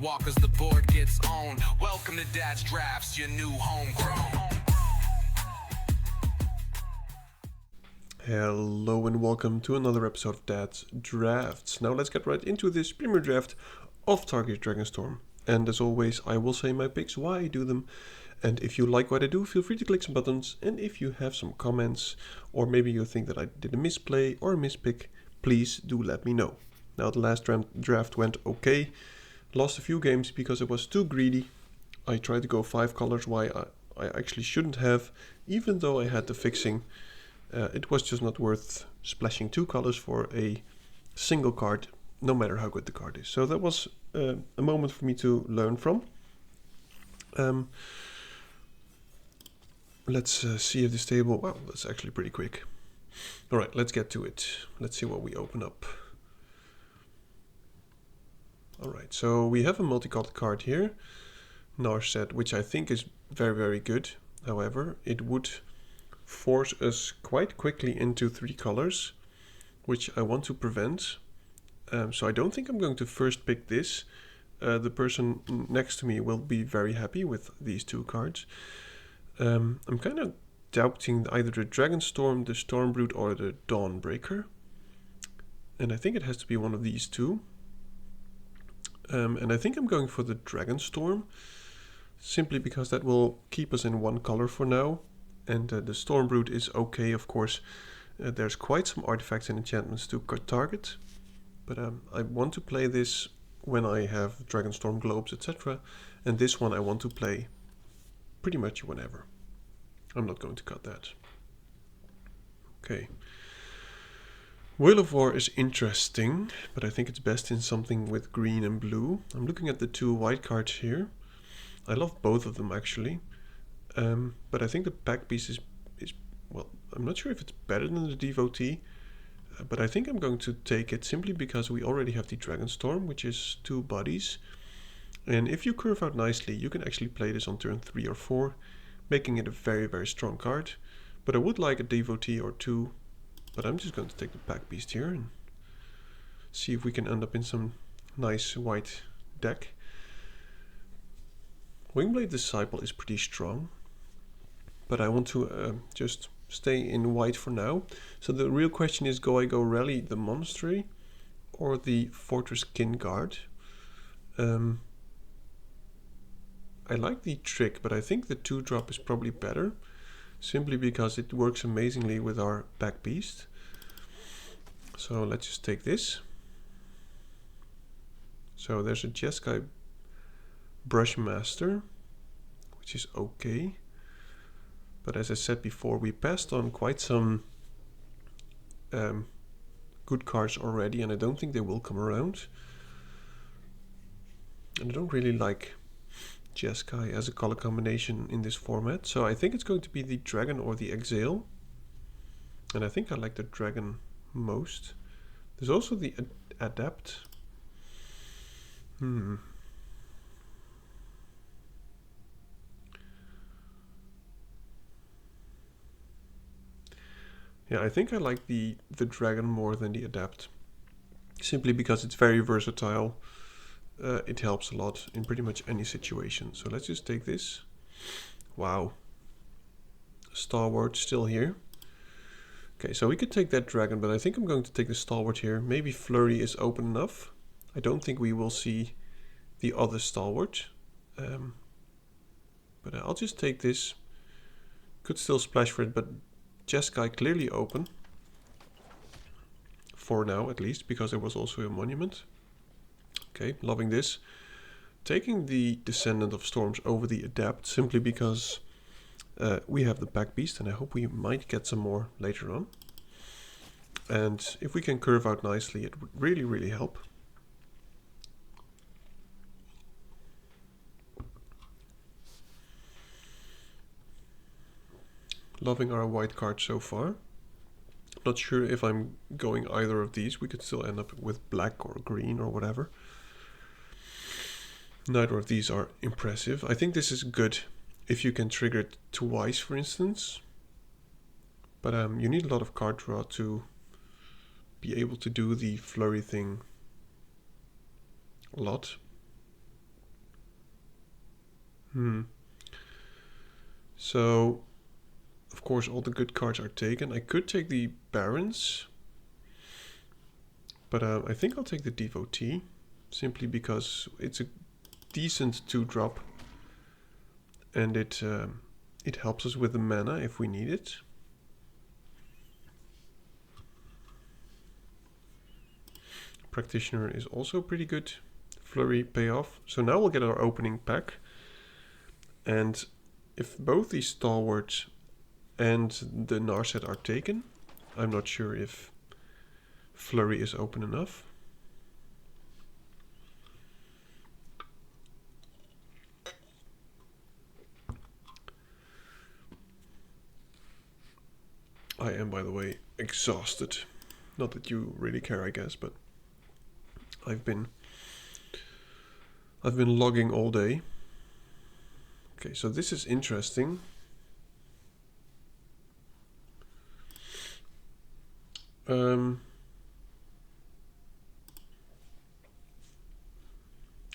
walk as the board gets owned. Welcome to Dad's Drafts, your new homegrown. Hello and welcome to another episode of Dad's Drafts. Now let's get right into this premier draft of Tarkir Dragonstorm. And as always, I will say my picks, why I do them. And if you like what I do, feel free to click some buttons. And if you have some comments, or maybe you think that I did a misplay or a mispick, please do let me know. Now the last draft went okay. Lost a few games because I was too greedy. I tried to go 5 colors, why I actually shouldn't have, even though I had the fixing. It was just not worth splashing 2 colors for a single card, no matter how good the card is. So that was a moment for me to learn from. Let's see if this table... Wow, that's actually pretty quick. Alright, let's get to it. Let's see what we open up. Alright, so we have a multicolored card here. Narset, which I think is very, very good. However, it would force us quite quickly into 3 colors, which I want to prevent. So I don't think I'm going to first pick this. The person next to me will be very happy with these 2 cards. I'm kind of doubting either the Dragonstorm, the Stormbrood, or the Dawnbreaker. And I think it has to be one of these 2. And I think I'm going for the Dragonstorm, simply because that will keep us in 1 color for now. And the Stormbrood is okay, of course. There's quite some artifacts and enchantments to target. But I want to play this when I have Dragonstorm Globes, etc. And this one I want to play pretty much whenever. I'm not going to cut that. Okay. Wheel of War is interesting, but I think it's best in something with green and blue. I'm looking at the 2 white cards here. I love both of them actually. But I think the pack piece is, well, I'm not sure if it's better than the Devotee, but I think I'm going to take it simply because we already have the Dragonstorm, which is 2 bodies. And if you curve out nicely, you can actually play this on turn 3 or 4, making it a very, very strong card. But I would like a Devotee or 2, but I'm just going to take the pack beast here and see if we can end up in some nice white deck. Wingblade Disciple is pretty strong, but I want to just stay in white for now. So the real question is, I go Rally the Monastery or the Fortress Kinguard? I like the trick, but I think the 2-drop is probably better, simply because it works amazingly with our back beast. So let's just take this. So there's a Jeskai Brushmaster, which is okay. But as I said before, we passed on quite some good cards already, and I don't think they will come around. And I don't really like Jeskai as a color combination in this format, so I think it's going to be the Dragon or the Exile. And I think I like the Dragon most. There's also the Adept. Yeah, I think I like the Dragon more than the Adept, simply because it's very versatile. It helps a lot in pretty much any situation. So let's just take this. Wow. Stalwart still here. Okay, so we could take that Dragon, but I think I'm going to take the Stalwart here. Maybe Flurry is open enough. I don't think we will see the other Stalwart. But I'll just take this. Could still splash for it, but Jeskai clearly open. For now, at least, because there was also a monument. Okay, loving this. Taking the Descendant of Storms over the Adept, simply because we have the back beast, and I hope we might get some more later on. And if we can curve out nicely, it would really, really help. Loving our white card so far. Not sure if I'm going either of these. We could still end up with black or green or whatever. Neither of these are impressive. I think this is good if you can trigger it twice, for instance. But you need a lot of card draw to be able to do the flurry thing a lot. So, of course, all the good cards are taken. I could take the Barons, but I think I'll take the Devotee, simply because it's a decent 2-drop, and it helps us with the mana if we need it. Practitioner is also pretty good. Flurry payoff. So now we'll get our opening pack. And if both the Stalwart and the Narset are taken, I'm not sure if Flurry is open enough. I am, by the way, exhausted. Not that you really care, I guess, but I've been logging all day. Okay, so this is interesting. I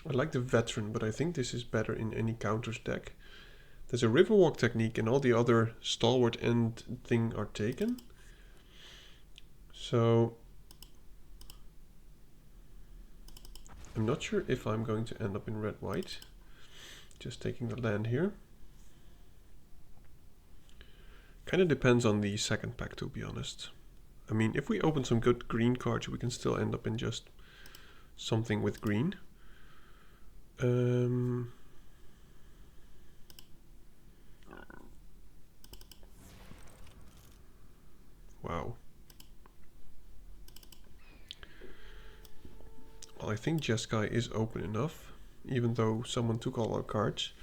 like the Veteran, but I think this is better in any counters deck. There's a Riverwalk technique and all the other Stalwart and thing are taken. So I'm not sure if I'm going to end up in red-white. Just taking the land here. Kind of depends on the second pack, to be honest. I mean, if we open some good green cards, we can still end up in just something with green. Wow. Well, I think Jeskai is open enough, even though someone took all our cards.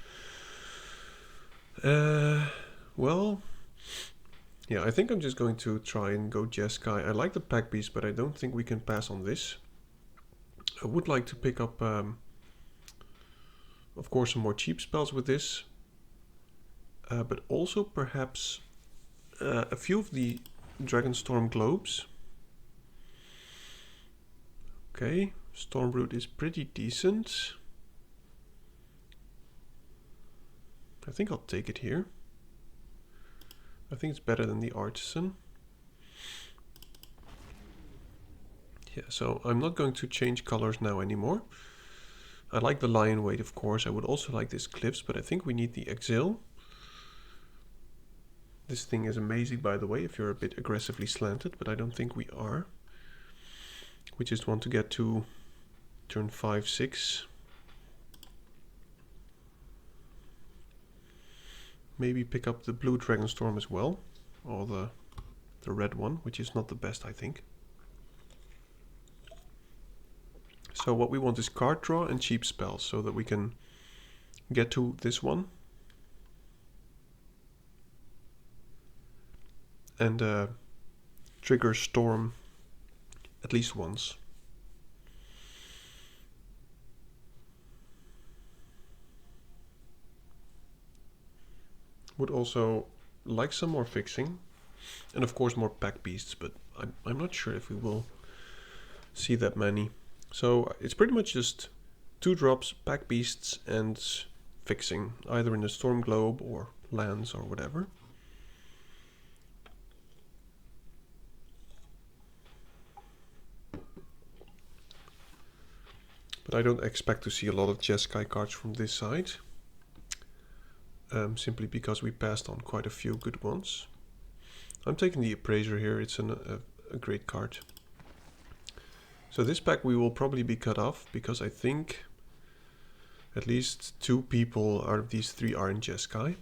Well, yeah, I think I'm just going to try and go Jeskai. I like the pack beast, but I don't think we can pass on this. I would like to pick up, of course, some more cheap spells with this. But also perhaps a few of the Dragonstorm globes. Okay, Stormroot is pretty decent. I think I'll take it here. I think it's better than the Artisan. Yeah, so I'm not going to change colors now anymore. I like the Lion Weight, of course. I would also like this Cliffs, but I think we need the Exile. This thing is amazing, by the way, if you're a bit aggressively slanted, but I don't think we are. We just want to get to turn 5, 6. Maybe pick up the blue Dragonstorm as well, or the red one, which is not the best, I think. So what we want is card draw and cheap spells, so that we can get to this one. And trigger Storm at least once. Would also like some more fixing, and of course more pack beasts, but I'm not sure if we will see that many. So it's pretty much just 2 drops, pack beasts, and fixing, either in the Storm Globe or lands or whatever. But I don't expect to see a lot of Jeskai cards from this side. Simply because we passed on quite a few good ones. I'm taking the Appraiser here, it's a great card. So this pack we will probably be cut off, because I think at least 2 people out of these 3 are in Jeskai.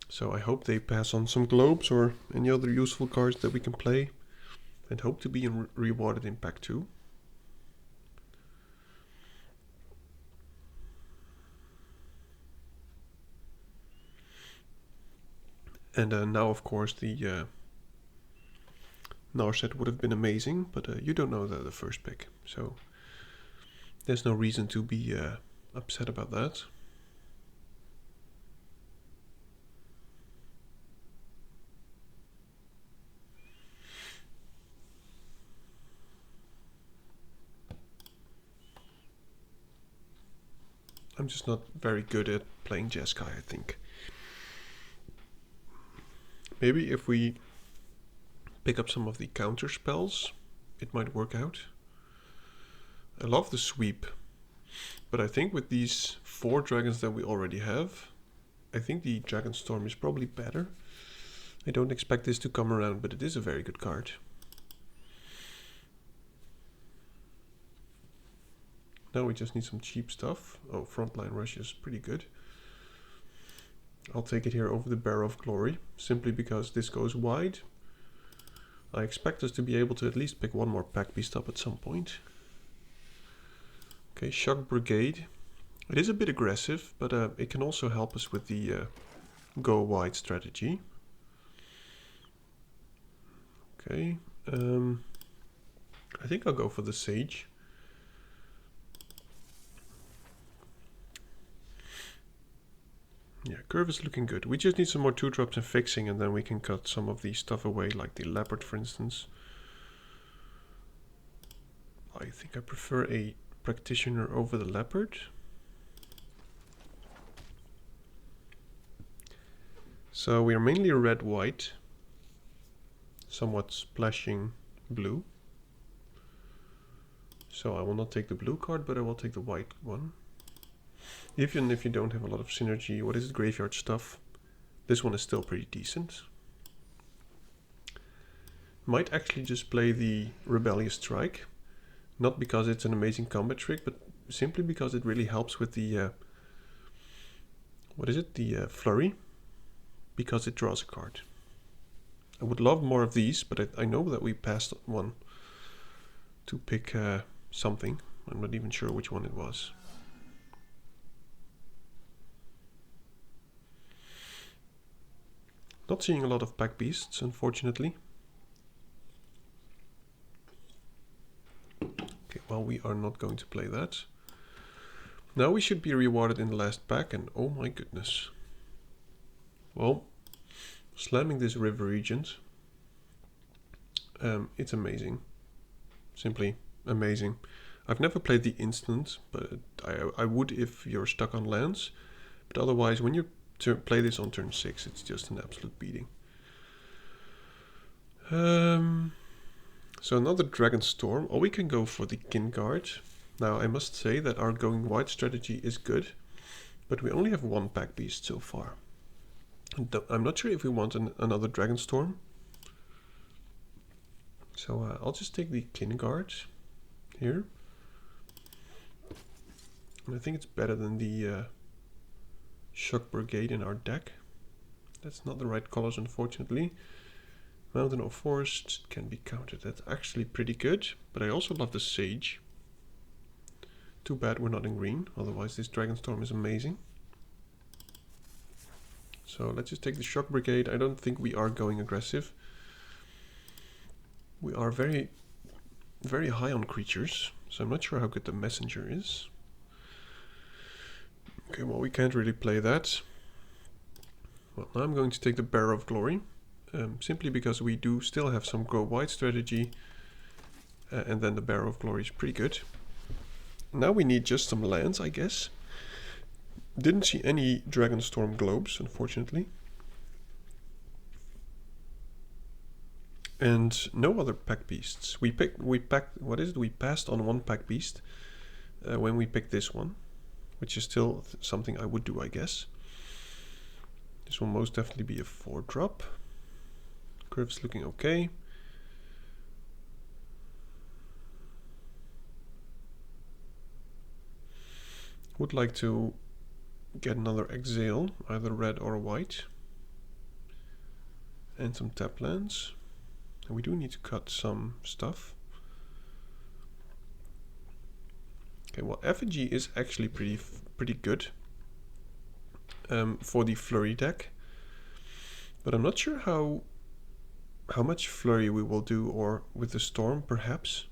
So I hope they pass on some globes or any other useful cards that we can play, and hope to be rewarded in pack 2. And now, of course, the Narset would have been amazing, but you don't know the first pick, so there's no reason to be upset about that. I'm just not very good at playing Jeskai, I think. Maybe if we pick up some of the counter spells, it might work out. I love the sweep, but I think with these 4 dragons that we already have, I think the Dragonstorm is probably better. I don't expect this to come around, but it is a very good card. Now we just need some cheap stuff. Oh, Frontline Rush is pretty good. I'll take it here over the Bearer of Glory, simply because this goes wide. I expect us to be able to at least pick one more pack beast up at some point. Okay, Shock Brigade. It is a bit aggressive, but it can also help us with the go wide strategy. Okay, I think I'll go for the Sage. Yeah, curve is looking good. We just need some more 2-drops and fixing, and then we can cut some of the stuff away, like the Leopard, for instance. I think I prefer a Practitioner over the Leopard. So we are mainly red-white, somewhat splashing blue. So I will not take the blue card, but I will take the white one. Even if you don't have a lot of synergy, what is it, graveyard stuff, this one is still pretty decent. Might actually just play the Rebellious Strike, not because it's an amazing combat trick, but simply because it really helps with the, what is it, the Flurry, because it draws a card. I would love more of these, but I know that we passed one to pick something. I'm not even sure which one it was. Not seeing a lot of pack beasts, unfortunately. Okay, well, we are not going to play that. Now we should be rewarded in the last pack, and oh my goodness. Well, slamming this River Regent, it's amazing. Simply amazing. I've never played the instant, but I would if you're stuck on lands. But otherwise, when you play this on turn 6, it's just an absolute beating. So another Dragonstorm, or we can go for the Kinguard. Now I must say that our going wide strategy is good, but we only have 1 pack beast so far. I'm not sure if we want another Dragonstorm. So I'll just take the Kinguard here. And I think it's better than the Shock Brigade in our deck. That's not the right colors, unfortunately. Mountain or Forest can be countered. That's actually pretty good, but I also love the Sage. Too bad we're not in green, otherwise this Dragonstorm is amazing. So let's just take the Shock Brigade. I don't think we are going aggressive. We are very, very high on creatures, so I'm not sure how good the Messenger is. Okay, well, we can't really play that. Well, now I'm going to take the Bearer of Glory, simply because we do still have some grow wide strategy, and then the Bearer of Glory is pretty good. Now we need just some lands, I guess. Didn't see any Dragonstorm globes, unfortunately. And no other pack beasts. We passed on 1 pack beast when we picked this one, which is still something I would do, I guess. This will most definitely be a 4-drop. Curve's looking okay. Would like to get another Exile, either red or white. And some tap lands. And we do need to cut some stuff. Okay, well, Effigy is actually pretty good for the Flurry deck. But I'm not sure how much Flurry we will do, or with the Storm, perhaps.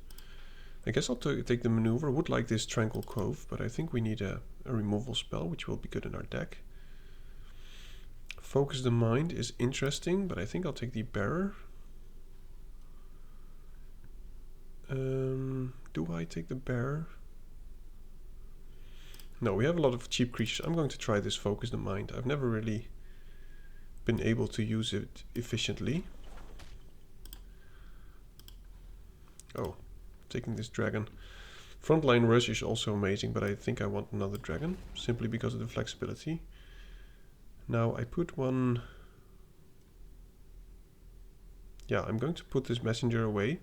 I guess I'll take the Maneuver. Would like this Tranquil Cove, but I think we need a removal spell, which will be good in our deck. Focus the Mind is interesting, but I think I'll take the Bearer. Do I take the Bearer? No, we have a lot of cheap creatures. I'm going to try this Focus the Mind. I've never really been able to use it efficiently. Oh, taking this dragon. Frontline Rush is also amazing, but I think I want another dragon, simply because of the flexibility. Now I put one... Yeah, I'm going to put this messenger away,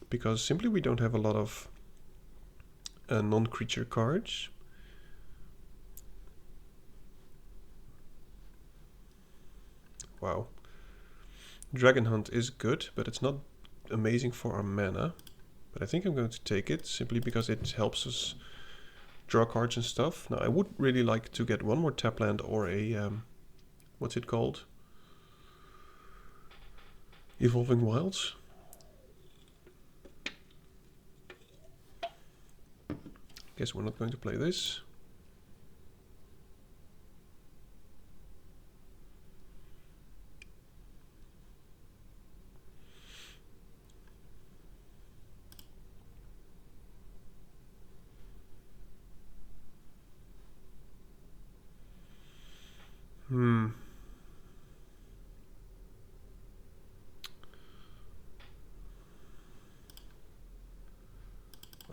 because simply we don't have a lot of non-creature cards. Wow. Dragon Hunt is good, but it's not amazing for our mana. But I think I'm going to take it, simply because it helps us draw cards and stuff. Now I would really like to get one more tap land or a... what's it called? Evolving Wilds. Guess we're not going to play this.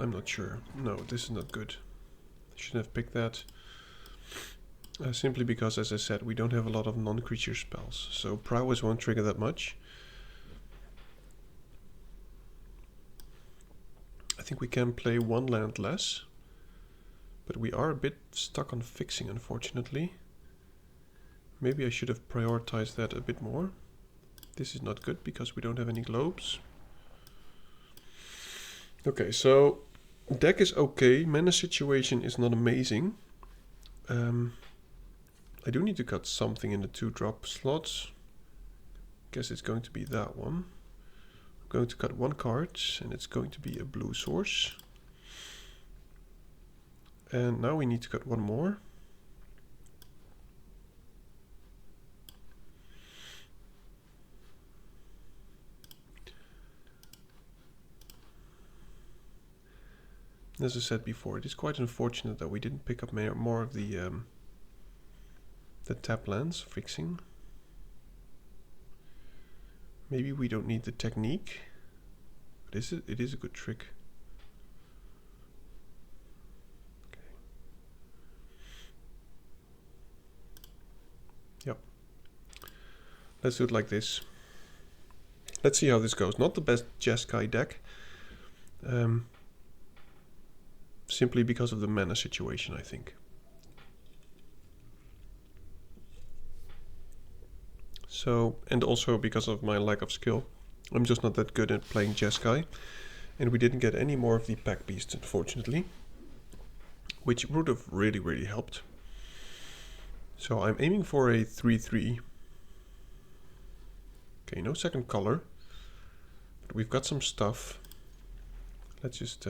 I'm not sure. No, this is not good. I shouldn't have picked that. Simply because, as I said, we don't have a lot of non-creature spells. So Prowess won't trigger that much. I think we can play one land less. But we are a bit stuck on fixing, unfortunately. Maybe I should have prioritized that a bit more. This is not good because we don't have any globes. Okay, so deck is okay. Mana situation is not amazing. I do need to cut something in the 2-drop slots. Guess it's going to be that one. I'm going to cut one card, and it's going to be a blue source. And now we need to cut one more. As I said before, it is quite unfortunate that we didn't pick up more of the tap lands fixing. Maybe we don't need the technique, but it is a good trick. Okay. Yep. Let's do it like this. Let's see how this goes. Not the best Jeskai deck. Simply because of the mana situation, I think. So, and also because of my lack of skill. I'm just not that good at playing Jeskai. And we didn't get any more of the pack beasts, unfortunately. Which would have really, really helped. So I'm aiming for a 3-3. Okay, no second color. But we've got some stuff. Let's just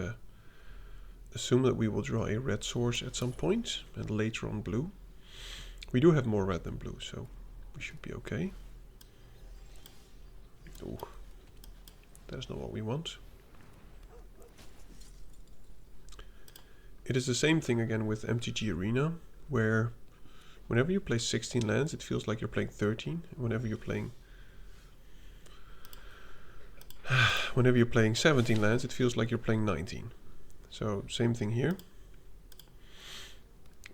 assume that we will draw a red source at some point, and later on blue. We do have more red than blue, so we should be okay. Ooh, that's not what we want. It is the same thing again with MTG Arena, where whenever you play 16 lands, it feels like you're playing 13. And whenever you're playing 17 lands, it feels like you're playing 19. So same thing here.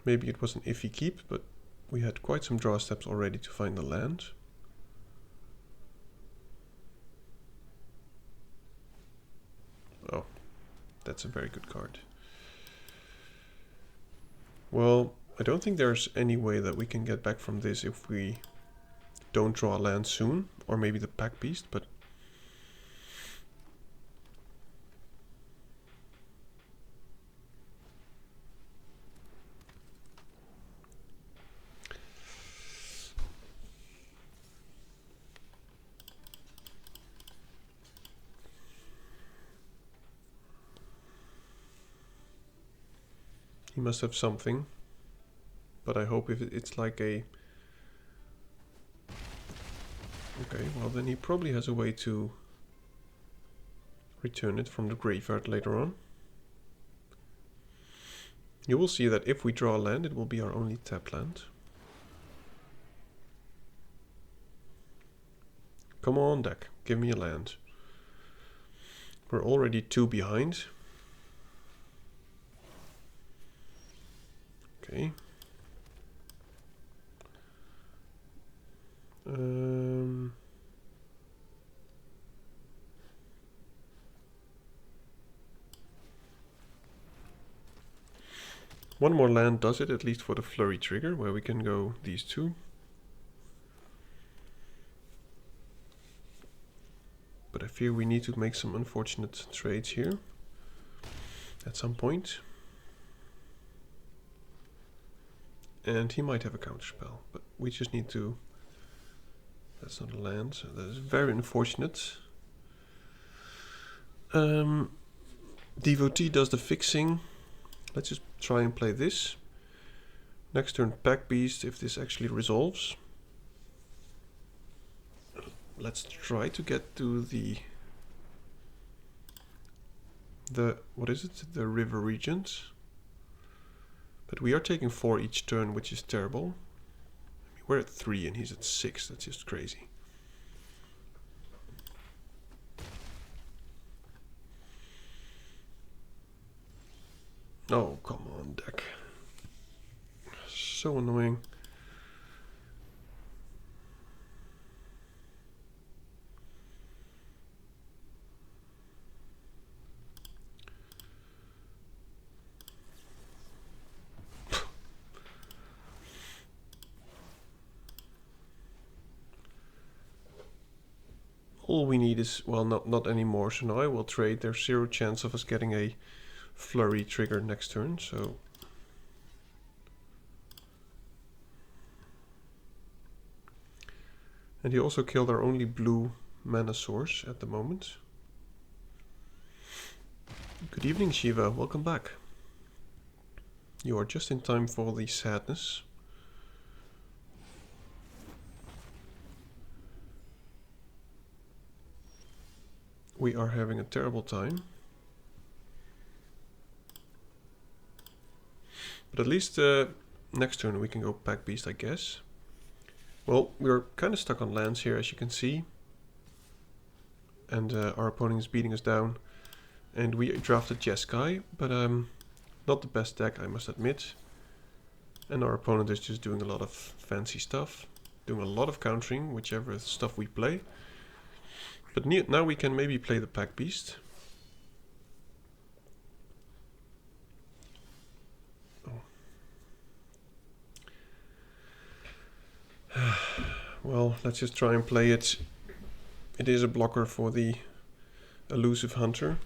Maybe it was an iffy keep, but we had quite some draw steps already to find the land. Oh, that's a very good card. Well, I don't think there's any way that we can get back from this if we don't draw land soon, or maybe the pack beast, but he must have something. But I hope if it's like a... Okay, well then he probably has a way to return it from the graveyard later on. You will see that if we draw a land, it will be our only tap land. Come on, deck, give me a land. We're already 2 behind. Okay. One more land does it, at least for the flurry trigger, where we can go these 2. But I fear we need to make some unfortunate trades here at some point. And he might have a counterspell, but we just need to... That's not a land, so that is very unfortunate. Devotee does the fixing. Let's just try and play this. Next turn, Pack Beast, if this actually resolves. Let's try to get to the what is it? The River Regent. But we are taking 4 each turn, which is terrible. I mean, we're at 3 and he's at 6. That's just crazy. Oh, come on, deck. So annoying. All we need is, well, not anymore, so now I will trade. There's 0 chance of us getting a flurry trigger next turn, so... And he also killed our only blue mana source at the moment. Good evening, Shiva. Welcome back. You are just in time for the sadness. We are having a terrible time. But at least next turn we can go Pack Beast, I guess. Well, we're kind of stuck on lands here, as you can see. And our opponent is beating us down. And we drafted Jeskai, but not the best deck, I must admit. And our opponent is just doing a lot of fancy stuff. Doing a lot of countering, whichever stuff we play. But now we can maybe play the Pack Beast. Oh. Well, let's just try and play it. It is a blocker for the elusive hunter.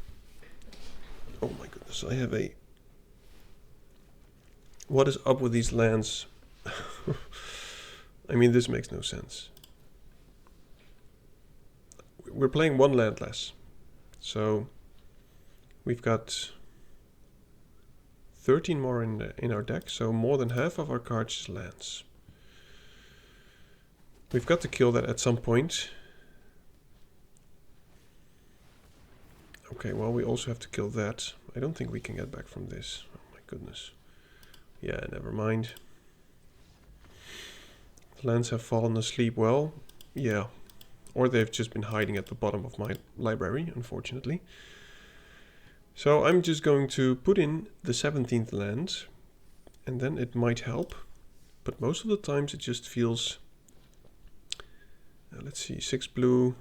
Oh my goodness, I have a... What is up with these lands? I mean, this makes no sense. We're playing 1 land less. So we've got 13 more in our deck, so more than half of our cards is lands. We've got to kill that at some point. Okay, well, we also have to kill that. I don't think we can get back from this. Oh my goodness. Yeah, never mind. The lands have fallen asleep. Well, yeah. Or they've just been hiding at the bottom of my library, unfortunately. So I'm just going to put in the 17th land, and then it might help. But most of the times it just feels... let's see, 6 blue,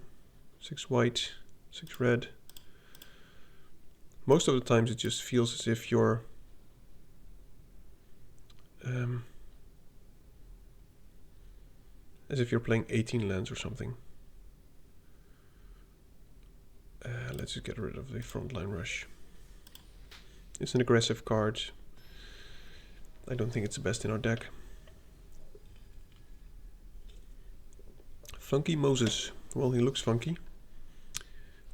6 white, 6 red. Most of the times it just feels as if you're... as if you're playing 18 lands or something. Let's just get rid of the frontline rush. It's an aggressive card. I don't think it's the best in our deck. Funky Moses. Well, he looks funky.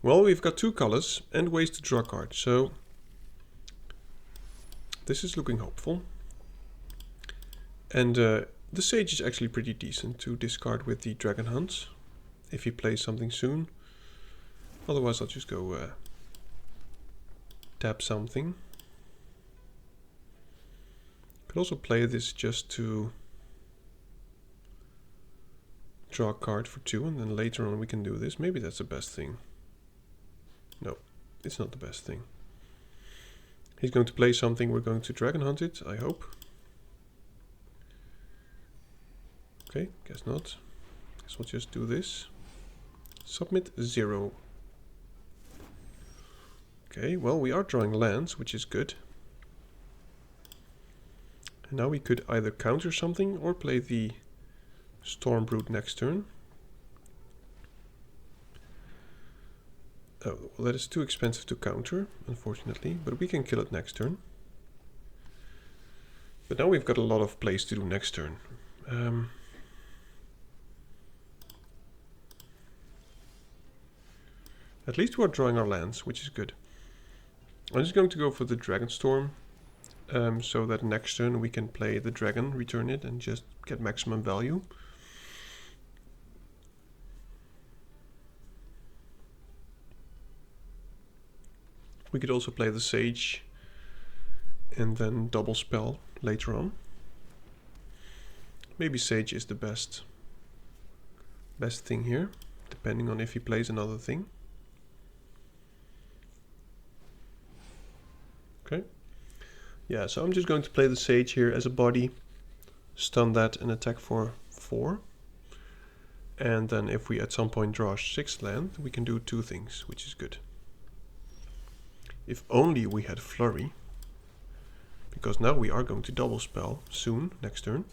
Well, we've got 2 colors and ways to draw cards, so this is looking hopeful. And the Sage is actually pretty decent to discard with the Dragon Hunt if he plays something soon. Otherwise, I'll just go tap something. Could also play this just to draw a card for 2, and then later on we can do this. Maybe that's the best thing. No, it's not the best thing. He's going to play something, we're going to Dragon Hunt it, I hope. Okay, guess not. Guess we'll just do this. Submit 0. Okay, well, we are drawing lands, which is good. And now we could either counter something or play the Stormbrood next turn. Oh, well, that is too expensive to counter, unfortunately, but we can kill it next turn. But now we've got a lot of plays to do next turn. At least we're drawing our lands, which is good. I'm just going to go for the Dragonstorm, so that next turn we can play the dragon, return it, and just get maximum value. We could also play the Sage and then double spell later on. Maybe Sage is the best thing here, depending on if he plays another thing. Okay. Yeah, so I'm just going to play the Sage here as a body, stun that and attack for 4. And then if we at some point draw 6th land, we can do 2 things, which is good. If only we had Flurry, because now we are going to double spell soon, next turn.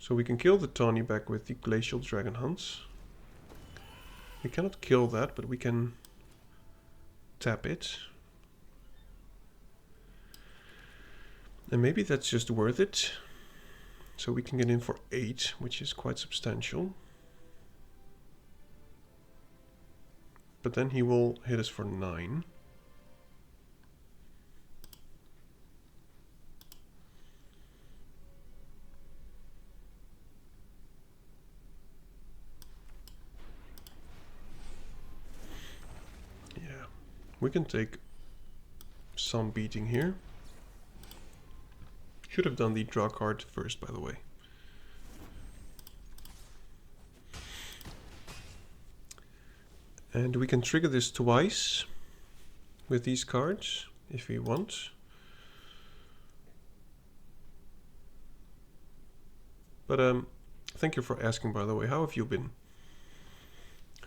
So we can kill the Tawny back with the Glacial Dragon Hunts. We cannot kill that, but we can tap it. And maybe that's just worth it. So we can get in for 8, which is quite substantial. But then he will hit us for 9. Yeah, we can take some beating here. Should have done the draw card first, by the way. And we can trigger this twice with these cards, if we want. But thank you for asking, by the way. How have you been?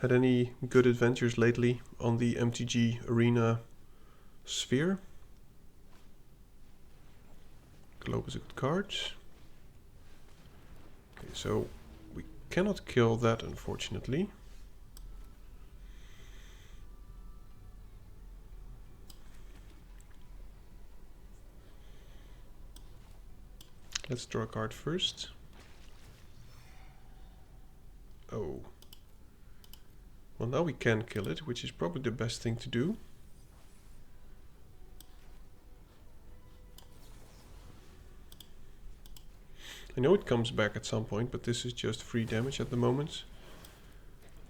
Had any good adventures lately on the MTG Arena sphere? Globe is a good card. Okay, so we cannot kill that, unfortunately. Let's draw a card first. Oh. Well, now we can kill it, which is probably the best thing to do. I know it comes back at some point, but this is just free damage at the moment.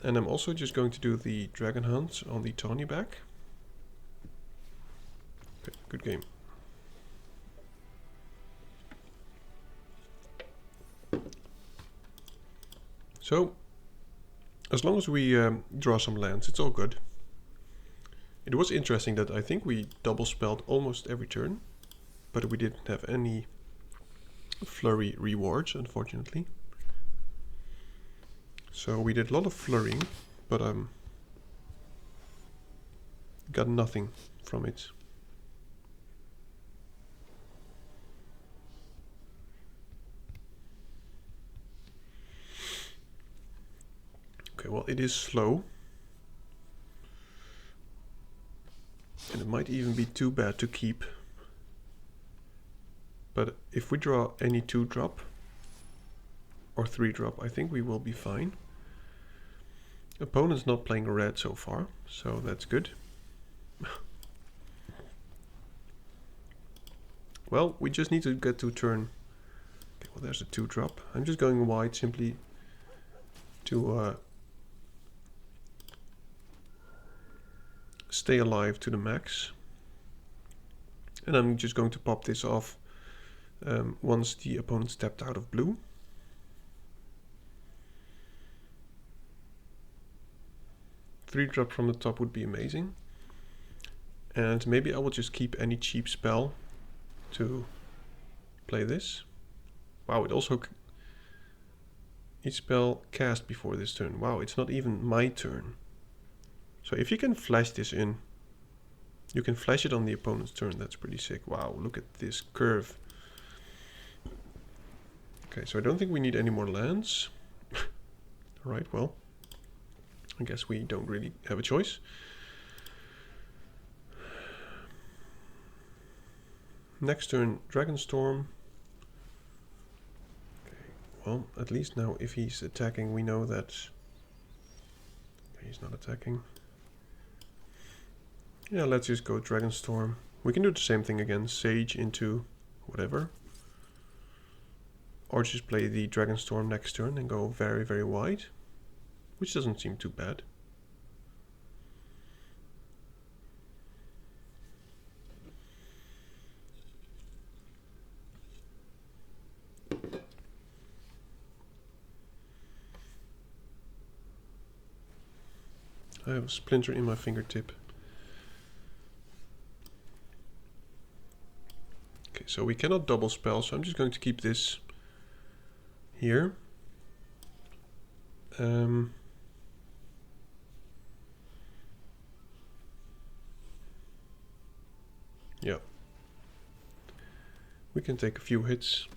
And I'm also just going to do the Dragon Hunt on the Tawny back. Okay, good game. So, as long as we draw some lands, it's all good. It was interesting that I think we double spelled almost every turn, but we didn't have any flurry rewards, unfortunately. So we did a lot of flurrying, but got nothing from it. Okay, well, it is slow. And it might even be too bad to keep. But if we draw any 2-drop or 3-drop, I think we will be fine. Opponent's not playing red so far, so that's good. Well, we just need to get to turn. Okay, Well, there's a 2-drop. I'm just going wide simply to stay alive to the max. And I'm just going to pop this off once the opponent stepped out of blue. Three drop from the top would be amazing. And maybe I will just keep any cheap spell to play this. Wow, it also... each spell cast before this turn. Wow, it's not even my turn. So if you can flash this in, you can flash it on the opponent's turn. That's pretty sick. Wow, look at this curve. Okay, so I don't think we need any more lands. Alright, well, I guess we don't really have a choice. Next turn, Dragonstorm. Okay, well, at least now if he's attacking, we know that he's not attacking. Yeah, let's just go Dragonstorm. We can do the same thing again, Sage into whatever. Or just play the Dragonstorm next turn and go very, very wide. Which doesn't seem too bad. I have a splinter in my fingertip. Okay, so we cannot double spell, so I'm just going to keep this here. Yeah. We can take a few hits.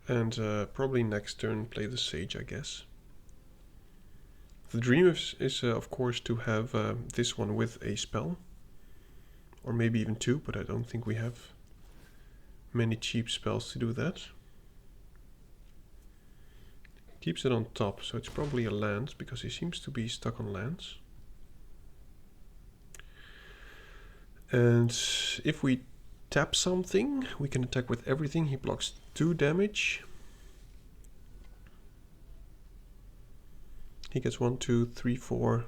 And probably next turn play the Sage, I guess. The dream is of course to have this one with a spell. Or maybe even two, but I don't think we have many cheap spells to do that. Keeps it on top, so it's probably a land, because he seems to be stuck on lands. And if we tap something, we can attack with everything. He blocks 2 damage. He gets 1, 2, 3, 4.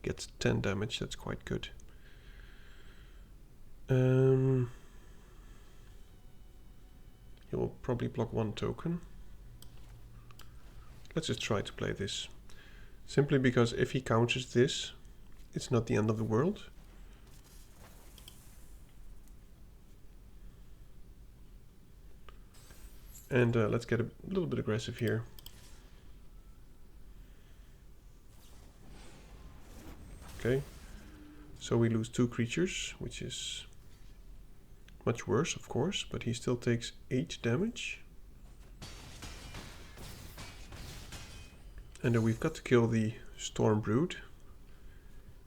Gets 10 damage, that's quite good. He will probably block 1 token. Let's just try to play this. Simply because if he counters this, it's not the end of the world. And let's get a little bit aggressive here. Okay, so we lose 2 creatures, which is much worse, of course, but he still takes 8 damage. And then we've got to kill the Stormbrood,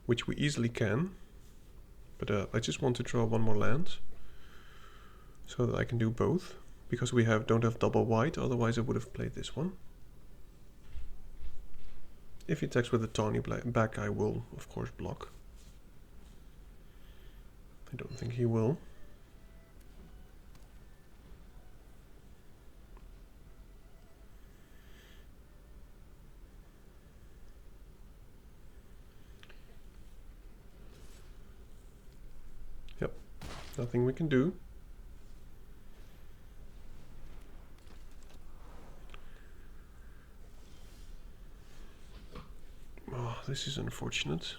which we easily can. But I just want to draw 1 more land, so that I can do both. Because we don't have double white, otherwise I would have played this one. If he attacks with a tawny back, I will, of course, block. I don't think he will. Yep, nothing we can do. Oh, this is unfortunate.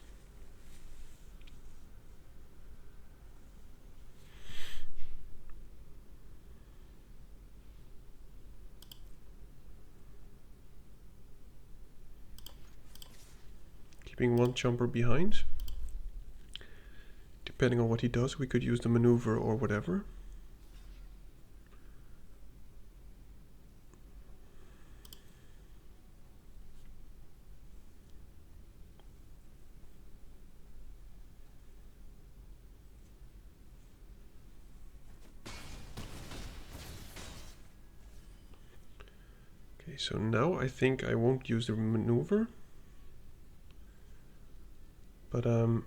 Keeping 1 chomper behind. Depending on what he does, we could use the maneuver or whatever. Okay, so now I think I won't use the maneuver. But I'm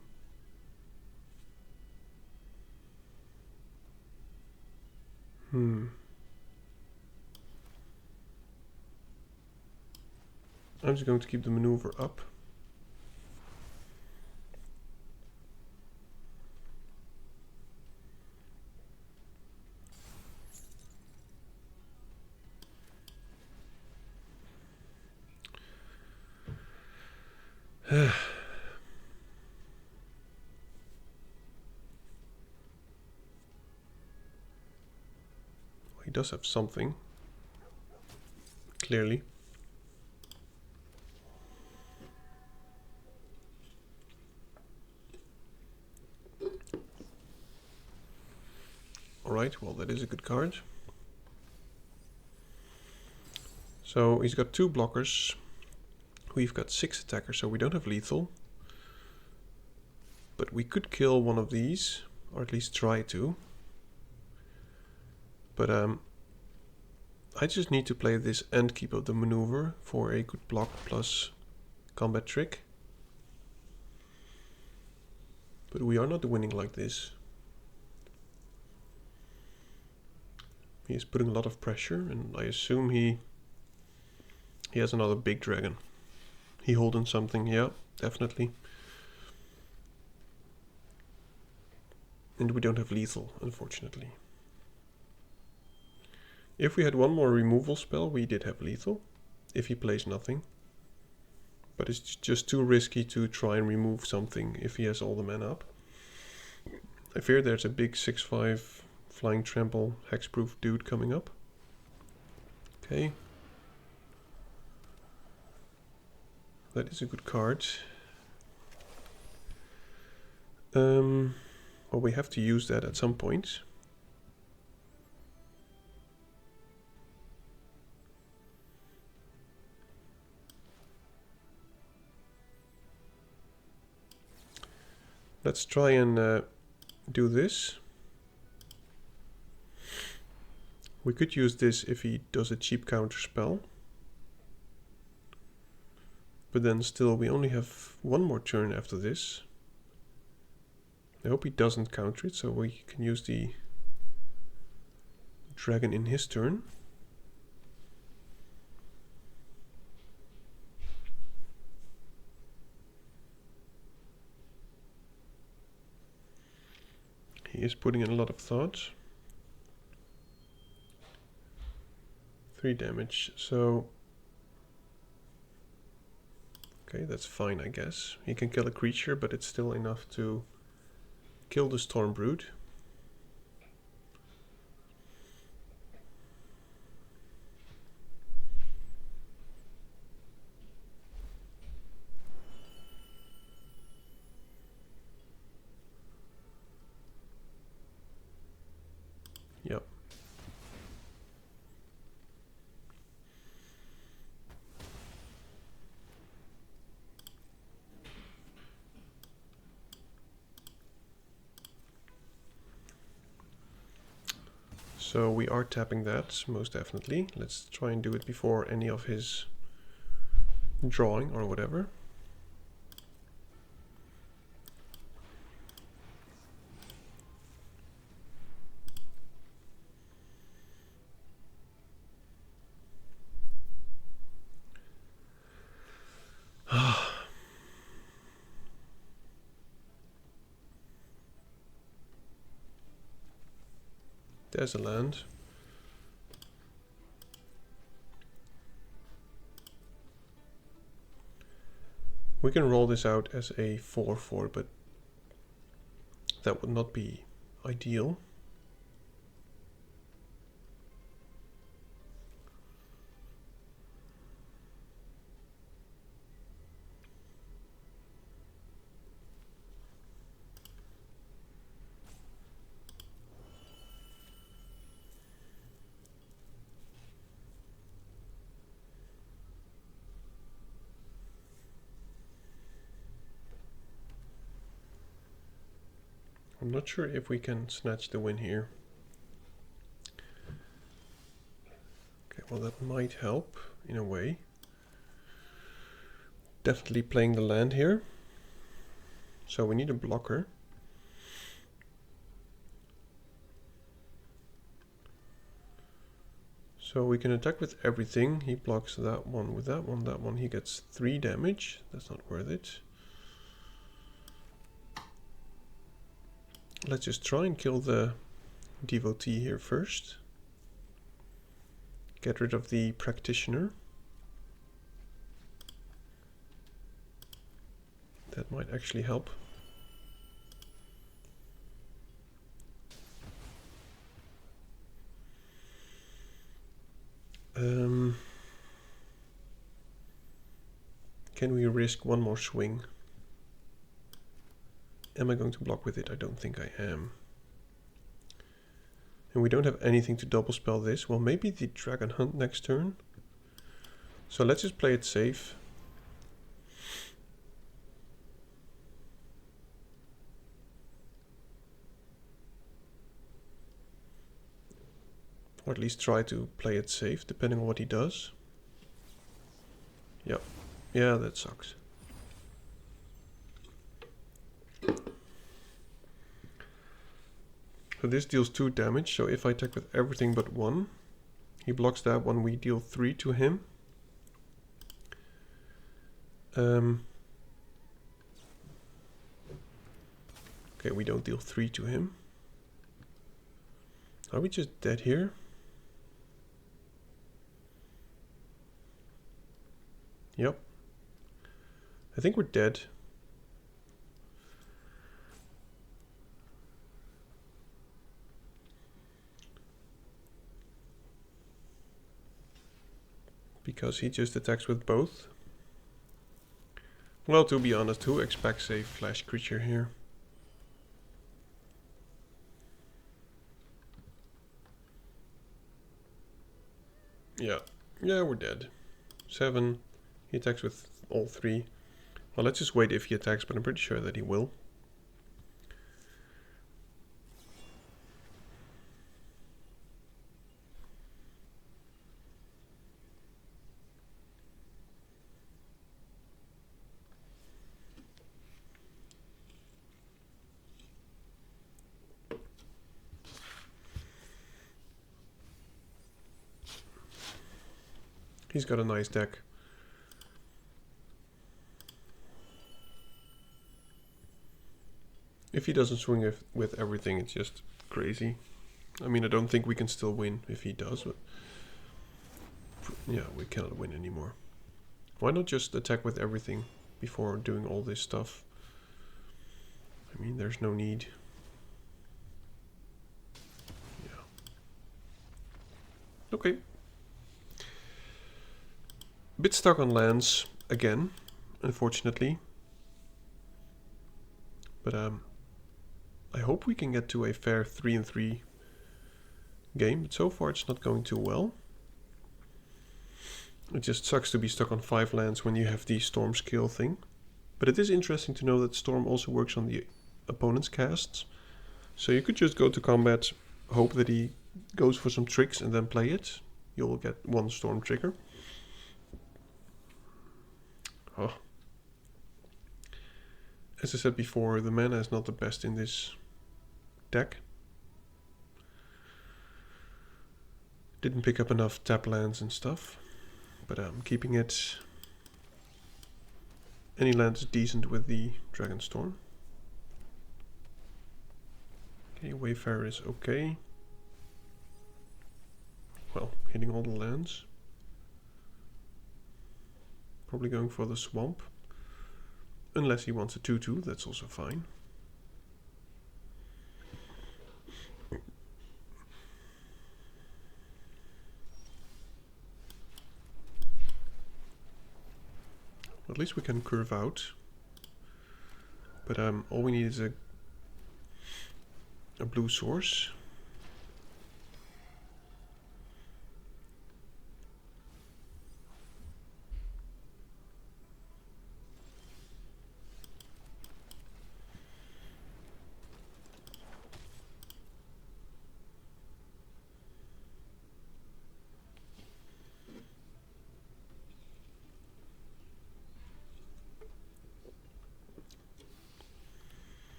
just going to keep the maneuver up. He does have something, clearly. Alright, well that is a good card. So he's got 2 blockers. We've got 6 attackers, so we don't have lethal. But we could kill one of these, or at least try to. But I just need to play this and keep up the maneuver for a good block plus combat trick. But we are not winning like this. He is putting a lot of pressure, and I assume he has another big dragon. He holding something, yeah, definitely. And we don't have lethal, unfortunately. If we had one more removal spell, we did have lethal, if he plays nothing. But it's just too risky to try and remove something if he has all the mana up. I fear there's a big 6/5 flying trample hexproof dude coming up. Okay. That is a good card. Well, we have to use that at some point. Let's try and do this. We could use this if he does a cheap counter spell. But then still we only have one more turn after this. I hope he doesn't counter it, so we can use the dragon in his turn. He is putting in a lot of thought. 3 damage, so... Okay, that's fine, I guess. He can kill a creature, but it's still enough to kill the Stormbrood. Yep. So we are tapping that, most definitely. Let's try and do it before any of his drawing or whatever. There's a land. We can roll this out as a 4/4, but that would not be ideal. I'm not sure if we can snatch the win here. Okay, well that might help in a way. Definitely playing the land here. So we need a blocker. So we can attack with everything. He blocks that one with that one. That one he gets 3 damage. That's not worth it. Let's just try and kill the devotee here first. Get rid of the practitioner. That might actually help. Can we risk one more swing? Am I going to block with it? I don't think I am. And we don't have anything to double spell this. Well, maybe the Dragon Hunt next turn. So let's just play it safe. Or at least try to play it safe, depending on what he does. Yep. Yeah, that sucks. So this deals 2 damage, so if I attack with everything but 1, he blocks that one, we deal 3 to him. Okay, we don't deal 3 to him. Are we just dead here? Yep. I think we're dead. Because he just attacks with both. Well, to be honest, who expects a flash creature here? Yeah, we're dead. 7. He attacks with all 3. Well, let's just wait if he attacks, but I'm pretty sure that he will. He's got a nice deck. If he doesn't swing with everything, it's just crazy. I mean, I don't think we can still win if he does, but yeah, we cannot win anymore. Why not just attack with everything before doing all this stuff? I mean, there's no need. Yeah. Okay. Bit stuck on lands again, unfortunately. But I hope we can get to a fair 3-3 game. But so far it's not going too well. It just sucks to be stuck on 5 lands when you have the Storm skill thing. But it is interesting to know that Storm also works on the opponent's casts. So you could just go to combat, hope that he goes for some tricks and then play it. You'll get 1 Storm trigger. Oh. As I said before, the mana is not the best in this deck. Didn't pick up enough tap lands and stuff, but I'm keeping it. Any land is decent with the Dragonstorm. Okay, Wayfarer is okay. Well, hitting all the lands. Probably going for the swamp. Unless he wants a 2-2, that's also fine. At least we can curve out. But all we need is a blue source.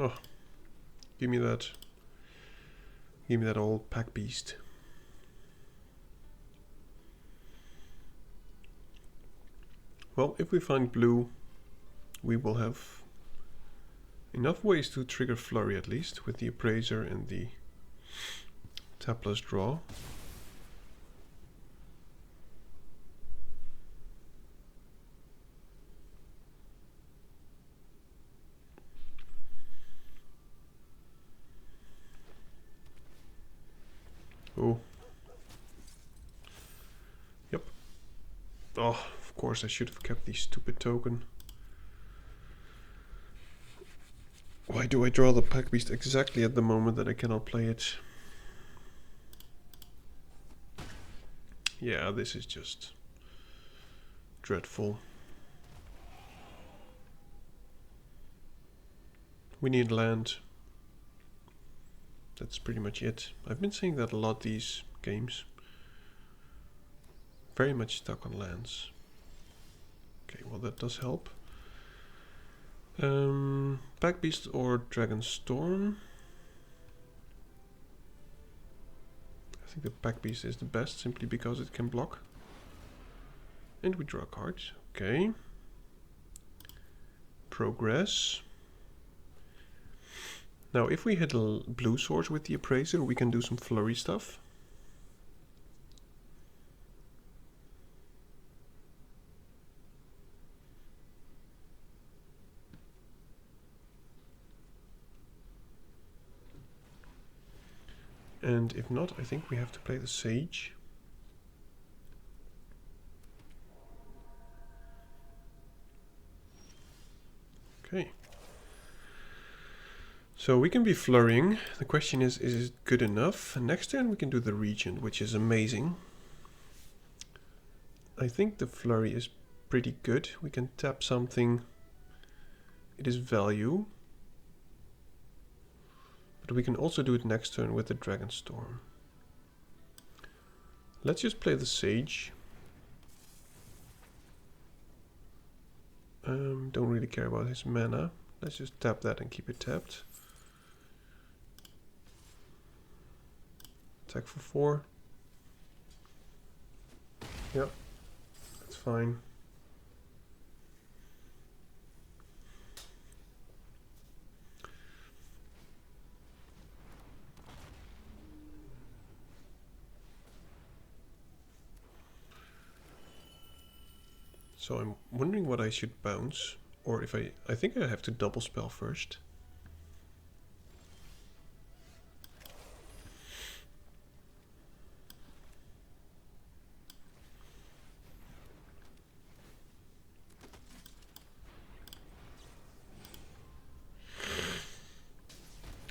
Oh, give me that. Give me that old pack beast. Well, if we find blue, we will have enough ways to trigger flurry at least with the appraiser and the tap plus draw. Oh. Yep. Oh, of course I should have kept the stupid token. Why do I draw the pack beast exactly at the moment that I cannot play it? Yeah, this is just dreadful. We need land. That's pretty much it. I've been saying that a lot these games. Very much stuck on lands. Okay, well that does help. Pack Beast or Dragonstorm? I think the Pack Beast is the best simply because it can block. And we draw cards. Okay. Progress. Now if we hit a blue source with the appraiser, we can do some flurry stuff. And if not, I think we have to play the Sage. Okay. So we can be flurrying. The question is it good enough? And next turn we can do the Regent, which is amazing. I think the flurry is pretty good. We can tap something. It is value. But we can also do it next turn with the Dragonstorm. Let's just play the Sage. Don't really care about his mana. Let's just tap that and keep it tapped. Attack for 4. Yep, that's fine. So I'm wondering what I should bounce, or if I think I have to double spell first.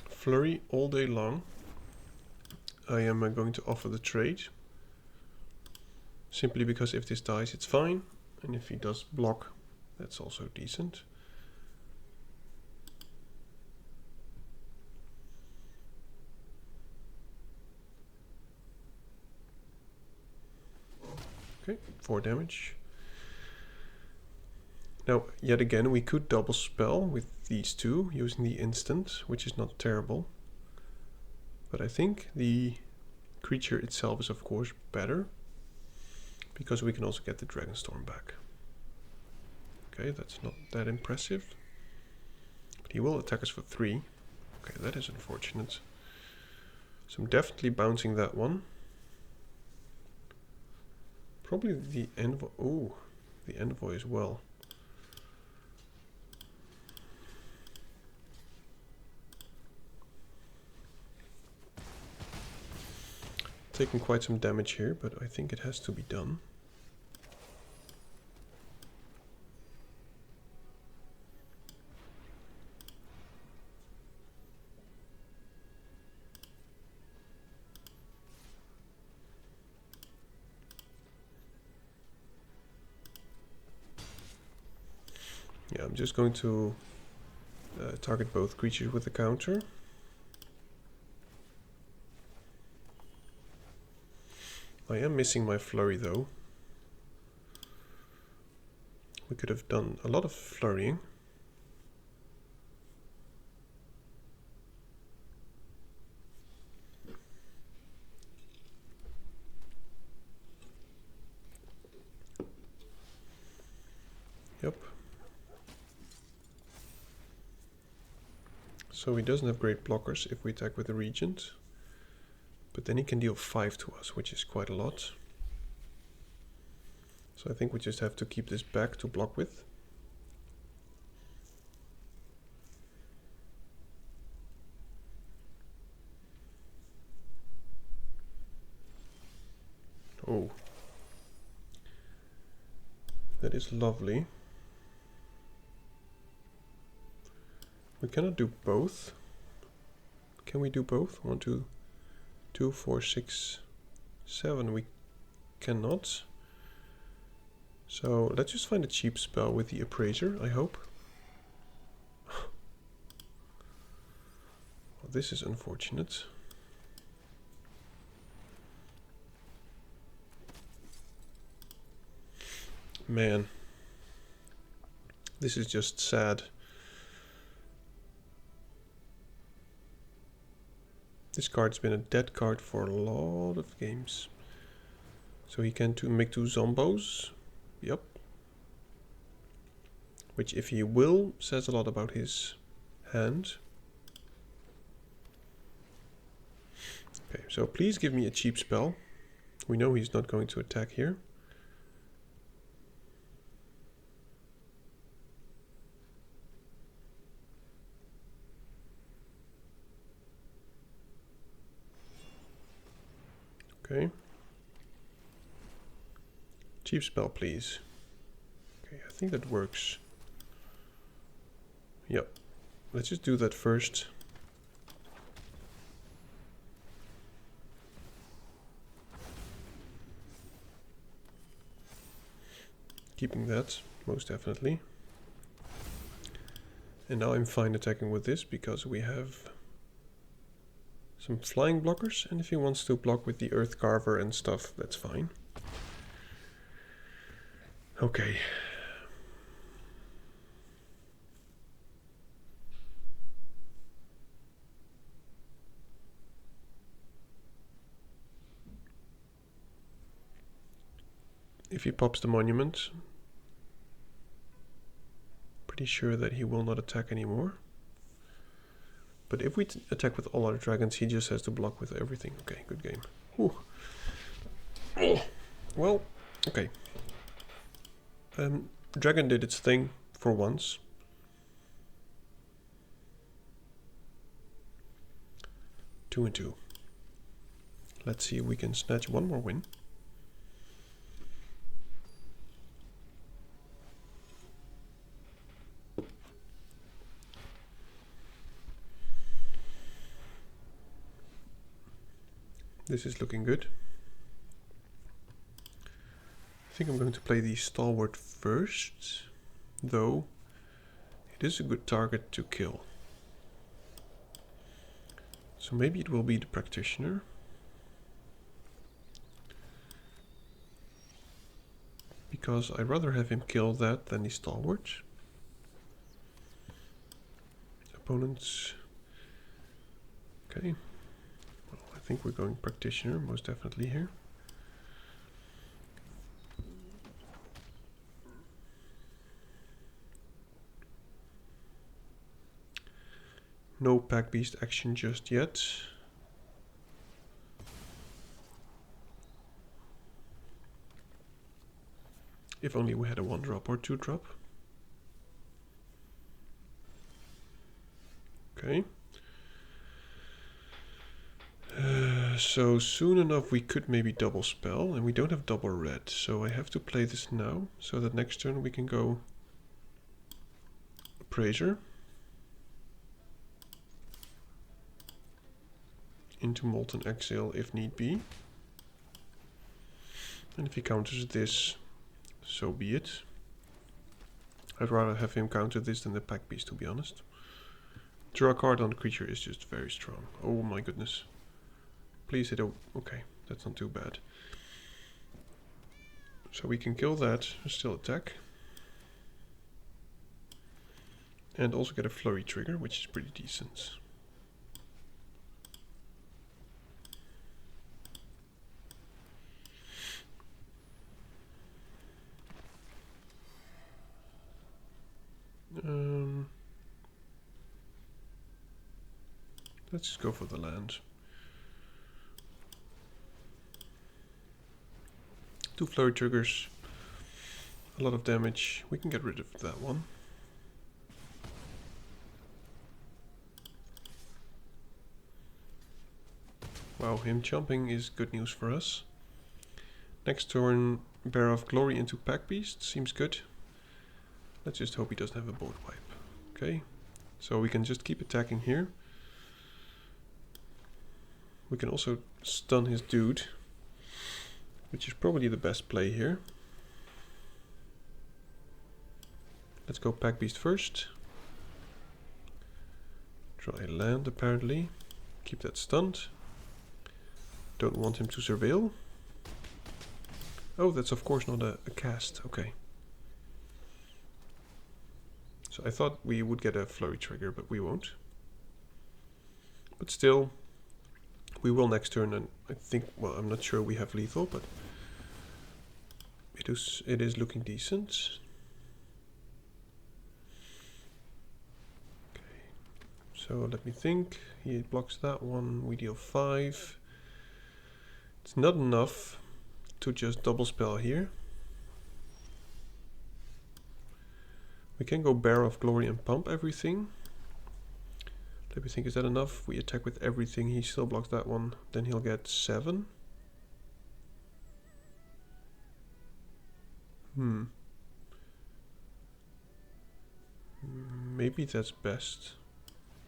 Flurry all day long. I am going to offer the trade. Simply because if this dies, it's fine. And if he does block, that's also decent. Okay, 4 damage. Now, yet again, we could double spell with these two using the instant, which is not terrible. But I think the creature itself is of course better, because we can also get the Dragonstorm back. Okay, that's not that impressive. But he will attack us for 3. Okay, that is unfortunate. So I'm definitely bouncing that one. Probably the Envoy. Oh, the Envoy as well. Taking quite some damage here, but I think it has to be done. Yeah, I'm just going to target both creatures with the counter. I am missing my flurry though. We could have done a lot of flurrying. Yep. So he doesn't have great blockers if we attack with the Regent. But then he can deal 5 to us, which is quite a lot. So I think we just have to keep this back to block with. Oh. That is lovely. We cannot do both. Can we do both? 1, 2, 2, 4, 6, 7. We cannot. So let's just find a cheap spell with the Appraiser, I hope. Well, this is unfortunate. Man. This is just sad. This card's been a dead card for a lot of games. So he can make 2 Zombos. Yep. Which, if he will, says a lot about his hand. Okay, so please give me a cheap spell. We know he's not going to attack here. Okay. Cheap spell, please. Okay, I think that works. Yep. Let's just do that first. Keeping that, most definitely. And now I'm fine attacking with this because we have some flying blockers, and if he wants to block with the Earth Carver and stuff, that's fine. Okay. If he pops the monument, pretty sure that he will not attack anymore. But if we attack with all our dragons, he just has to block with everything. Okay, good game. Whew. Oh. Well, okay. Dragon did its thing for once. Two and two. Let's see if we can snatch one more win. This is looking good. I think I'm going to play the Stalwart first, though it is a good target to kill. So maybe it will be the Practitioner. Because I'd rather have him kill that than the Stalwart. Opponents. Okay. Well, I think we're going Practitioner most definitely here. No Pack Beast action just yet. If only we had a 1-drop or 2-drop. Okay. So soon enough we could maybe double spell, and we don't have double red, so I have to play this now, so that next turn we can go Appraiser into Molten Exile if need be. And if he counters this, so be it. I'd rather have him counter this than the Pack Beast, to be honest. Draw a card on the creature is just very strong. Oh my goodness. Please hit a... okay, that's not too bad. So we can kill that, still attack. And also get a flurry trigger, which is pretty decent. Let's just go for the land. 2 flurry triggers. A lot of damage. We can get rid of that one. Wow, him jumping is good news for us. Next turn, Bear of Glory into Pack Beast. Seems good. Let's just hope he doesn't have a board wipe. Okay, so we can just keep attacking here. We can also stun his dude, which is probably the best play here. Let's go Pack Beast first. Try land apparently. Keep that stunned. Don't want him to surveil. Oh, that's of course not a cast. Okay. So I thought we would get a flurry trigger, but we won't. But still, we will next turn, and I think, well, I'm not sure we have lethal, but it is looking decent. Okay. So let me think. He blocks that one. We deal 5. It's not enough to just double spell here. We can go Bear of Glory and pump everything. Let me think, is that enough? We attack with everything, he still blocks that one. Then he'll get 7. Maybe that's best.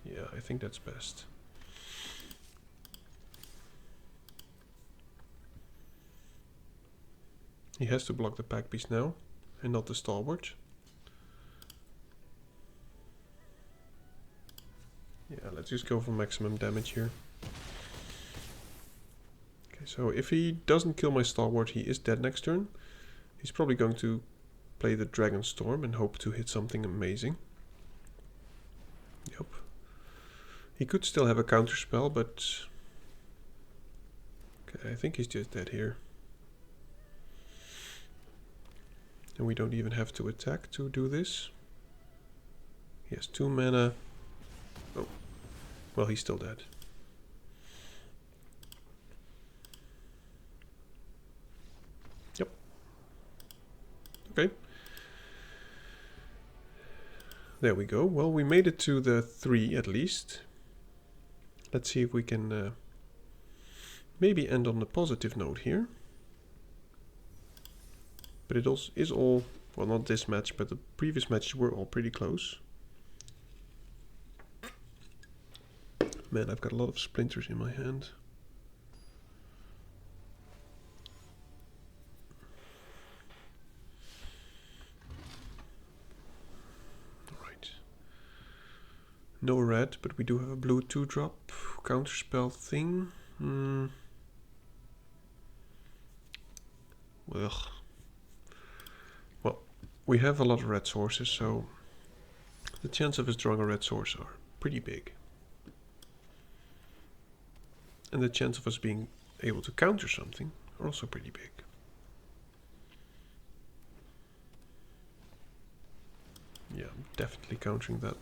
Yeah, I think that's best. He has to block the Pack Beast now, and not the Stalwart. Yeah, let's just go for maximum damage here. Okay, so if he doesn't kill my Stalwart, he is dead next turn. He's probably going to play the Dragonstorm and hope to hit something amazing. Yep. He could still have a counter spell, but okay, I think he's just dead here. And we don't even have to attack to do this. He has 2 mana. Oh, well, he's still dead. Yep. Okay. There we go. Well, we made it to the 3 at least. Let's see if we can maybe end on a positive note here. But it also is all, well, not this match, but the previous matches were all pretty close. Man, I've got a lot of splinters in my hand. Alright. No red, but we do have a blue 2-drop counterspell thing. Well, we have a lot of red sources, so the chance of us drawing a red source are pretty big. And the chance of us being able to counter something are also pretty big. Yeah, I'm definitely countering that.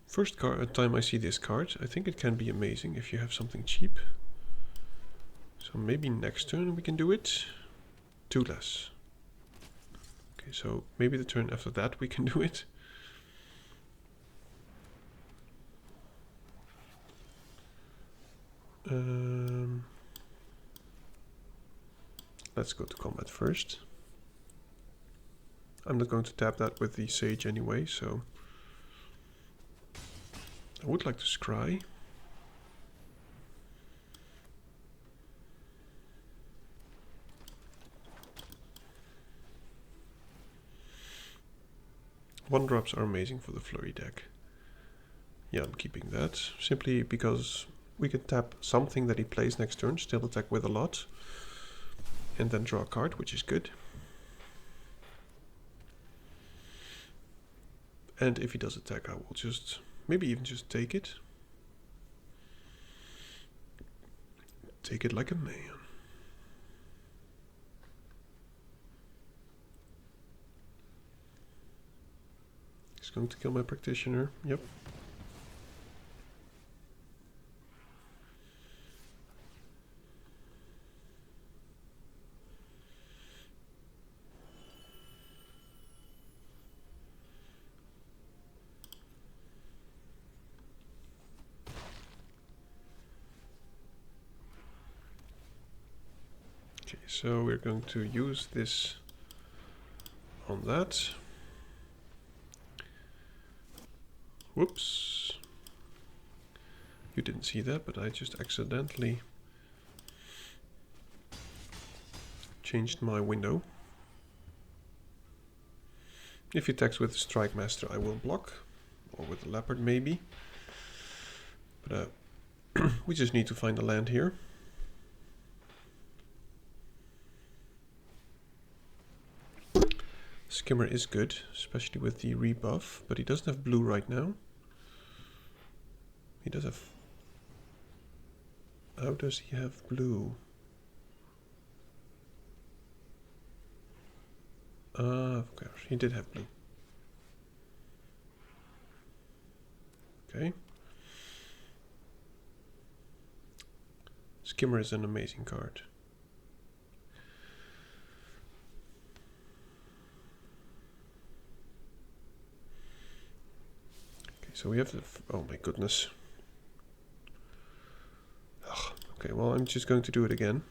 First time I see this card, I think it can be amazing if you have something cheap. So maybe next turn we can do it. 2 less. Okay, so maybe the turn after that we can do it. Let's go to combat first. I'm not going to tap that with the Sage anyway, so I would like to scry. One drops are amazing for the flurry deck. Yeah, I'm keeping that, simply because we can tap something that he plays next turn, still attack with a lot, and then draw a card, which is good. And if he does attack, I will just, maybe even just take it. Take it like a man. going to kill my practitioner. Yep. Okay, so we're going to use this on that. Whoops. You didn't see that, but I just accidentally changed my window. If he attacks with the Strike Master, I will block. Or with the Leopard, maybe. But we just need to find a land here. Skimmer is good, especially with the rebuff, but he doesn't have blue right now. He does have... How does he have blue? Of course, he did have blue. Okay. Skimmer is an amazing card. Okay, so we have the... Oh my goodness. Ugh, okay, well, I'm just going to do it again.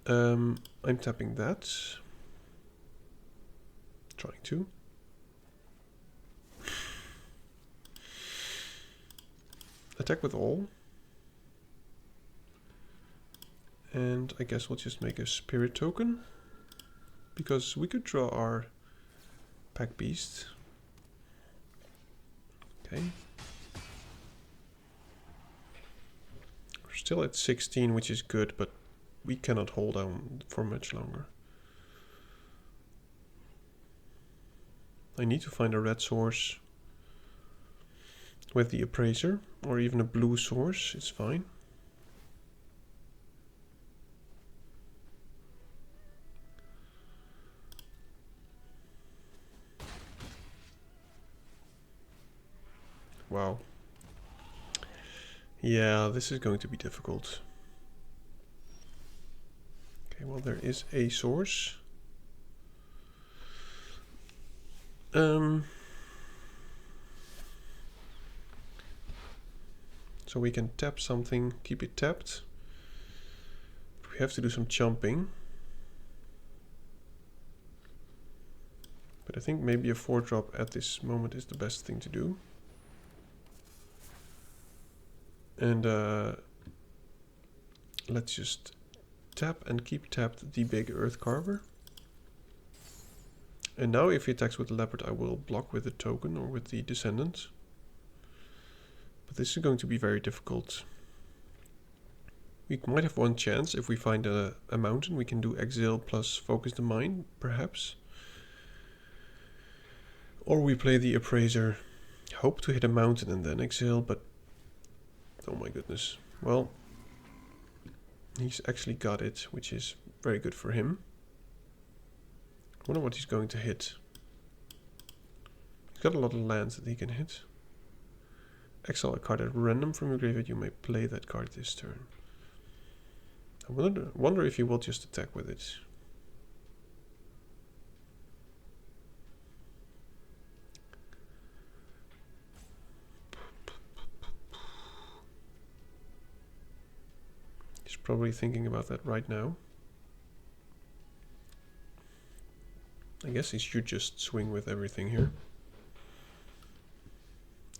I'm tapping that. Trying to. Attack with all. And I guess we'll just make a spirit token. Because we could draw our pack beast. Okay. We're still at 16, which is good, but we cannot hold on for much longer. I need to find a red source with the Appraiser, or even a blue source, it's fine. Wow. Yeah, this is going to be difficult. Okay, well, there is a source. So we can tap something, keep it tapped. We have to do some chomping. But I think maybe a 4-drop at this moment is the best thing to do. And let's just tap and keep tapped the big Earth Carver. And now if he attacks with the Leopard, I will block with the token or with the Descendant. But this is going to be very difficult. We might have one chance if we find a mountain. We can do Exile plus Focus the Mind, perhaps. Or we play the Appraiser, hope to hit a mountain and then Exile, but... Oh my goodness. Well, he's actually got it, which is very good for him. I wonder what he's going to hit. He's got a lot of lands that he can hit. Exile a card at random from your graveyard. You may play that card this turn. I wonder if he will just attack with it. He's probably thinking about that right now. I guess he should just swing with everything here.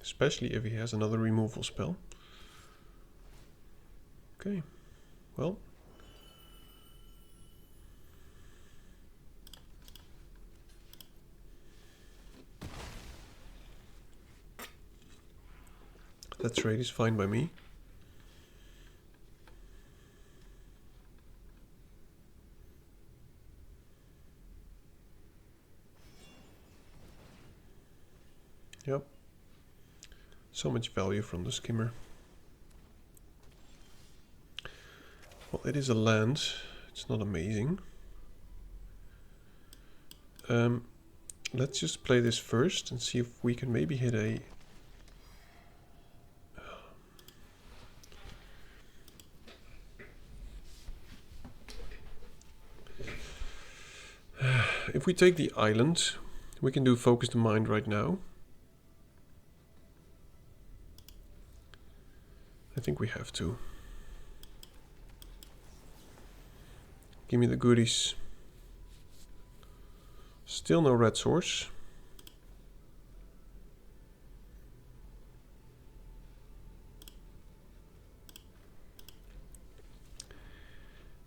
Especially if he has another removal spell. Okay, well. That trade is fine by me. Yep. So much value from the skimmer. Well, it is a land. It's not amazing. let's just play this first and see if we can maybe hit a... If we take the island, we can do Focus the Mind right now. I think we have to. Give me the goodies. Still no red source.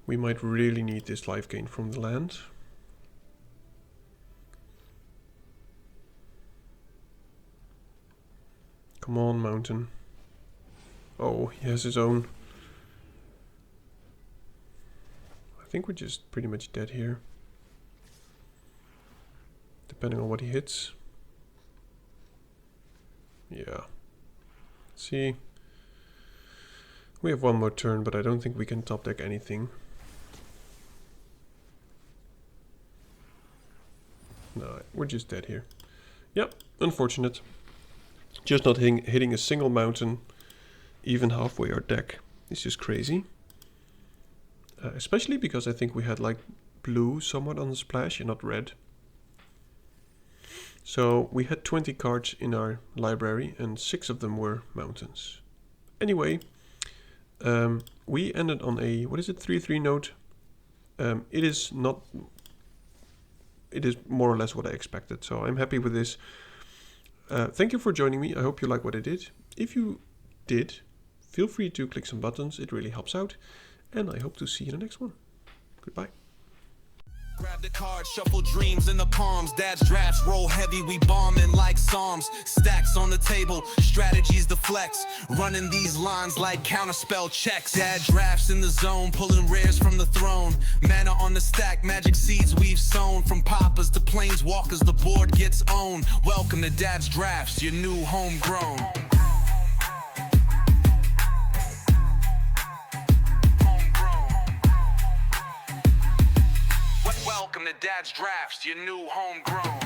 We might really need this life gain from the land. Come on, mountain. Oh, he has his own. I think we're just pretty much dead here. Depending on what he hits. Yeah. See. We have one more turn, but I don't think we can top deck anything. No, we're just dead here. Yep, unfortunate. Just not hitting a single mountain, even halfway our deck. It's just crazy. Especially because I think we had like blue somewhat on the splash and not red. So we had 20 cards in our library and 6 of them were mountains. Anyway, we ended on a, what is it, 3-3 note. It is more or less what I expected, so I'm happy with this. Thank you for joining me. I hope you like what I did. If you did, feel free to click some buttons. It really helps out. And I hope to see you in the next one. Goodbye. Grab the card, shuffle dreams in the palms. Dad's drafts roll heavy, we bombing like psalms. Stacks on the table, strategies to flex. Running these lines like counterspell checks. Dad drafts in the zone, pulling rares from the throne. Mana on the stack, magic seeds we've sown. From poppers to planeswalkers, the board gets owned. Welcome to Dad's drafts, your new homegrown. Welcome to Dad's drafts, your new homegrown.